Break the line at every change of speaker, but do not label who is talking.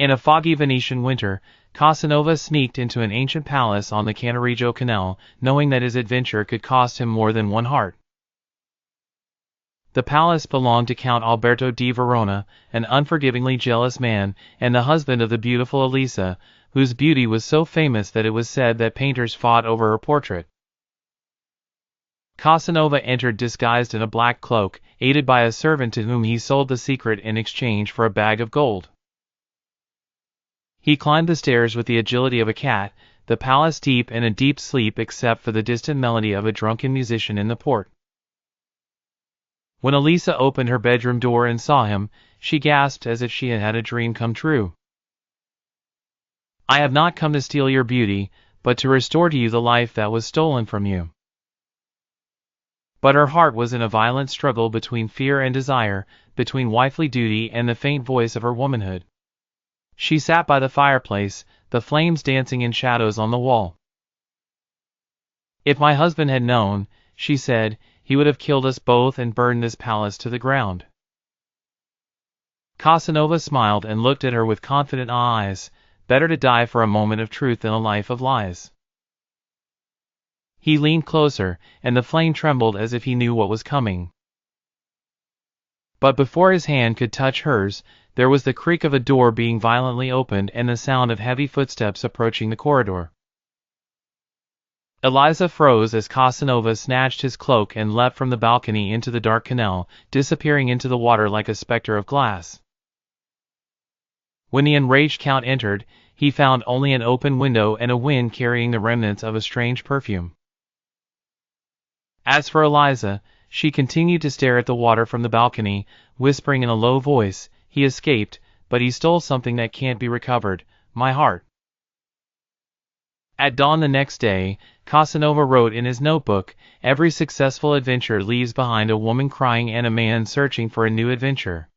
In a foggy Venetian winter, Casanova sneaked into an ancient palace on the Cannaregio Canal, knowing that his adventure could cost him more than one heart. The palace belonged to Count Alberto di Verona, an unforgivingly jealous man, and the husband of the beautiful Elisa, whose beauty was so famous that it was said that painters fought over her portrait. Casanova entered disguised in a black cloak, aided by a servant to whom he sold the secret in exchange for a bag of gold. He climbed the stairs with the agility of a cat, the palace deep in a deep sleep except for the distant melody of a drunken musician in the port. When Elisa opened her bedroom door and saw him, she gasped as if she had had a dream come true. "I have not come to steal your beauty, but to restore to you the life that was stolen from you." But her heart was in a violent struggle between fear and desire, between wifely duty and the faint voice of her womanhood. She sat by the fireplace, the flames dancing in shadows on the wall. "If my husband had known," she said, "he would have killed us both and burned this palace to the ground." Casanova smiled and looked at her with confident eyes. Better to die for a moment of truth than a life of lies. He leaned closer, and the flame trembled as if he knew what was coming. But before his hand could touch hers, there was the creak of a door being violently opened and the sound of heavy footsteps approaching the corridor. Eliza froze as Casanova snatched his cloak and leapt from the balcony into the dark canal, disappearing into the water like a spectre of glass. When the enraged Count entered, he found only an open window and a wind carrying the remnants of a strange perfume. As for Eliza, she continued to stare at the water from the balcony, whispering in a low voice, "He escaped, but he stole something that can't be recovered, my heart." At dawn the next day, Casanova wrote in his notebook, "Every successful adventure leaves behind a woman crying and a man searching for a new adventure."